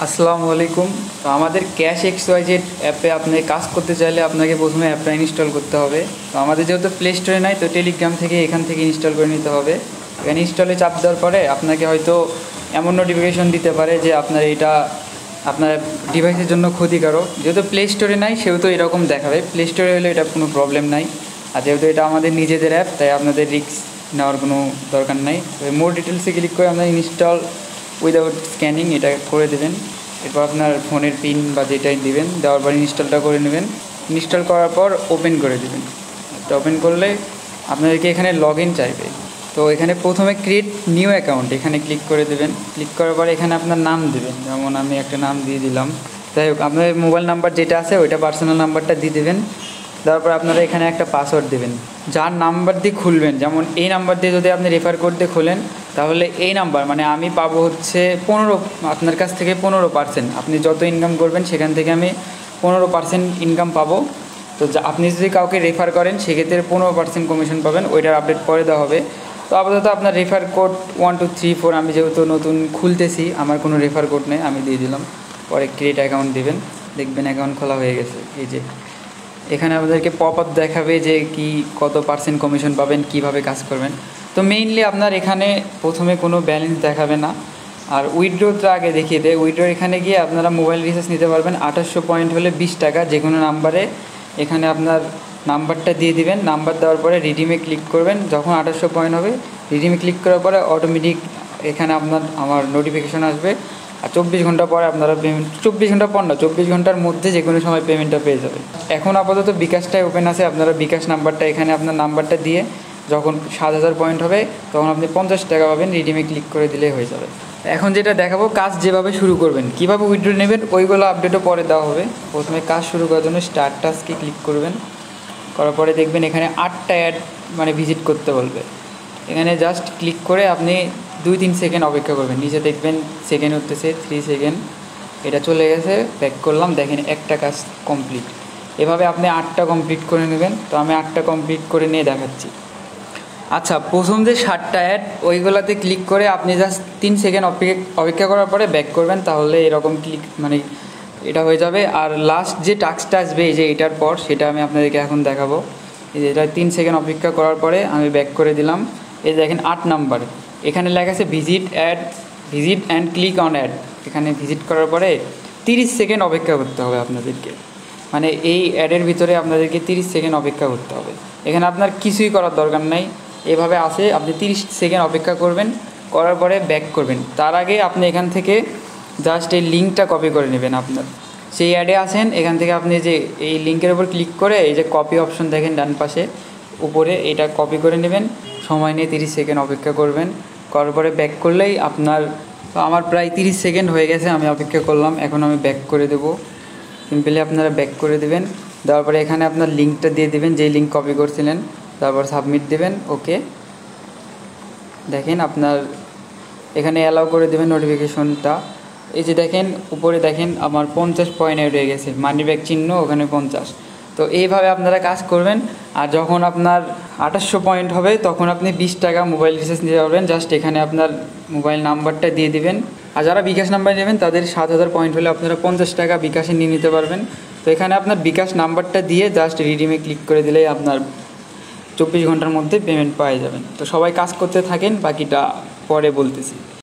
আসসালামু আলাইকুম। তো আমাদের ক্যাশ এক্সওয়াইজেড অ্যাপে আপনি কাজ করতে চাইলে আপনাকে প্রথমে অ্যাপটা ইনস্টল করতে হবে। তো আমাদের যেহেতু প্লে স্টোরে নাই, তো টেলিগ্রাম থেকে এখান থেকে ইনস্টল করে নিতে হবে। এখানে ইনস্টলে চাপ দেওয়ার পরে আপনাকে হয়তো এমন নোটিফিকেশন দিতে পারে যে আপনার এটা আপনার ডিভাইসের জন্য ক্ষতিকারক। যেহেতু প্লে স্টোরে নাই সেহেতু এরকম দেখাবে, প্লে স্টোরে হলে এটা কোনো প্রবলেম নাই। আর যেহেতু এটা আমাদের নিজেদের অ্যাপ, তাই আপনাদের রিস্ক নেওয়ার কোনো দরকার নাই। মোর ডিটেলসে ক্লিক করে আপনার ইনস্টল উইদাউট স্ক্যানিং এটা করে দেবেন। এরপর আপনার ফোনের পিন বা যেটাই দেবেন, দেওয়ার পর ইনস্টলটা করে নেবেন। ইনস্টল করার পর ওপেন করে দেবেন। এটা ওপেন করলে আপনাদেরকে এখানে লগ ইন চাইবে। তো এখানে প্রথমে ক্রিয়েট নিউ অ্যাকাউন্ট এখানে ক্লিক করে দেবেন। ক্লিক করার পর এখানে আপনার নাম দেবেন, যেমন আমি একটা নাম দিয়ে দিলাম। যাই হোক, আপনার মোবাইল নাম্বার যেটা আছে ওইটা পার্সোনাল নাম্বারটা দিয়ে দেবেন। দেওয়ার পর আপনারা এখানে একটা পাসওয়ার্ড দেবেন, যার নাম্বার দিয়ে খুলবেন। যেমন এই নাম্বার দিয়ে যদি আপনি রেফার কোড দিয়ে খোলেন, তাহলে এই নাম্বার মানে আমি পাবো হচ্ছে 15, আপনার কাছ থেকে 15%। আপনি যত ইনকাম করবেন সেখান থেকে আমি 15% ইনকাম পাবো। তো আপনি যদি কাউকে রেফার করেন সেক্ষেত্রে 15% কমিশন পাবেন, ওইটার আপডেট পরে দেওয়া হবে। তো আপাতত আপনার রেফার কোড 1 2 3 4, আমি যেহেতু নতুন খুলতেছি আমার কোনো রেফার কোড নেই, আমি দিয়ে দিলাম। পরে ক্রিয়েট অ্যাকাউন্ট দেবেন, দেখবেন অ্যাকাউন্ট খোলা হয়ে গেছে। এই যে এখানে আপনাদেরকে পপ আপ দেখাবে যে কত পার্সেন্ট কমিশন পাবেন, কিভাবে কাজ করবেন। তো মেইনলি আপনার এখানে প্রথমে কোনো ব্যালেন্স দেখাবে না। আর উইথড্রোটা আগে দেখিয়ে দেয়। উইথড্রো এখানে গিয়ে আপনারা মোবাইল রিচার্জ নিতে পারবেন 2800 পয়েন্ট হলে 20 টাকা যে কোনো নাম্বারে। এখানে আপনার নাম্বারটা দিয়ে দিবেন, নাম্বার দেওয়ার পরে রিডিমে ক্লিক করবেন। যখন 2800 পয়েন্ট হবে রিডিমে ক্লিক করার পরে অটোমেটিক এখানে আমার নোটিফিকেশন আসবে। আর 24 ঘন্টা পরে আপনারা পেমেন্ট, 24 ঘন্টা পর না, 24 ঘন্টার মধ্যে যে কোনো সময় পেমেন্টটা পেয়ে যাবে। এখন আপাতত বিকাশটাই ওপেন আছে, আপনারা বিকাশ নাম্বারটা এখানে আপনার নাম্বারটা দিয়ে যখন 7000 পয়েন্ট হবে তখন আপনি 50 টাকা পাবেন, রিডিমে ক্লিক করে দিলেই হয়ে যাবে। এখন যেটা দেখাবো কাজ যেভাবে শুরু করবেন, কীভাবে উইথড্র নেবেন, ওইগুলো আপডেটও পরে দেওয়া হবে। প্রথমে কাজ শুরু করার জন্য স্টার্ট টাস্কে ক্লিক করবেন। করার পরে দেখবেন এখানে 8টা অ্যাড মানে ভিজিট করতে বলবে। এখানে জাস্ট ক্লিক করে আপনি 2-3 সেকেন্ড অপেক্ষা করবেন। নিচে দেখবেন সেকেন্ড উঠতেছে 3 সেকেন্ড, এটা চলে গেছে। ব্যাক করলাম, দেখেন একটা কাজ কমপ্লিট। এভাবে আপনি 8টা কমপ্লিট করে নেবেন। তো আমি 8টা কমপ্লিট করে নিয়ে দেখাচ্ছি। আচ্ছা, প্রথম যে 7টা অ্যাড ওইগুলোতে ক্লিক করে আপনি জাস্ট 3 সেকেন্ড অপেক্ষা করার পরে ব্যাক করবেন, তাহলে এরকম ক্লিক মানে এটা হয়ে যাবে। আর লাস্ট যে টাস্কটা আসবে এই যে এটার পর, সেটা আমি আপনাদেরকে এখন দেখাবো। এই যে এটা 3 সেকেন্ড অপেক্ষা করার পরে আমি ব্যাক করে দিলাম। এই দেখেন 8 নাম্বার এখানে লেখা আছে visit and click on add. এখানে ভিজিট করার পরে 30 সেকেন্ড অপেক্ষা করতে হবে আপনাদেরকে। মানে এই অ্যাডের ভিতরে আপনাদেরকে 30 সেকেন্ড অপেক্ষা করতে হবে। এখানে আপনার কিছুই করার দরকার নাই, এভাবে আসে আপনি 30 সেকেন্ড অপেক্ষা করবেন, করার পরে ব্যাক করবেন। তার আগে আপনি এখান থেকে জাস্ট এই লিঙ্কটা কপি করে নেবেন। আপনার সেই অ্যাডে আসেন, এখান থেকে আপনি যে এই লিঙ্কের উপর ক্লিক করে এই যে কপি অপশন দেখেন ডান পাশে উপরে, এটা কপি করে নেবেন। সময় নিয়ে 30 সেকেন্ড অপেক্ষা করবেন, করার পরে ব্যাক করলেই আপনার, আমার প্রায় 30 সেকেন্ড হয়ে গেছে, আমি অপেক্ষা করলাম। এখন আমি ব্যাক করে দেবো। সিম্পলি আপনারা ব্যাক করে দেবেন। দেওয়ার পরে এখানে আপনার লিঙ্কটা দিয়ে দেবেন, যেই লিঙ্ক কপি করছিলেন। তারপর সাবমিট দেবেন, ওকে। দেখেন আপনার এখানে অ্যালাউ করে দেবেন নোটিফিকেশনটা। এই যে দেখেন উপরে দেখেন আমার 50 পয়েন্ট অ্যাড হয়ে গেছে, মানি ব্যাক চিহ্ন ওখানে 50। তো এইভাবে আপনারা কাজ করবেন। আর যখন আপনার 2800 পয়েন্ট হবে তখন আপনি 20 টাকা মোবাইল রিচার্জ নিতে পারবেন। জাস্ট এখানে আপনার মোবাইল নাম্বারটা দিয়ে দিবেন। আর যারা বিকাশ নাম্বার নেবেন তাদের 7000 পয়েন্ট হলে আপনারা 50 টাকা বিকাশে নিয়ে নিতে পারবেন। তো এখানে আপনার বিকাশ নাম্বারটা দিয়ে জাস্ট রিডিমে ক্লিক করে দিলেই আপনার 24 ঘন্টার মধ্যে পেমেন্ট পাওয়া যাবেন। তো সবাই কাজ করতে থাকেন, বাকিটা পরে বলতেছি।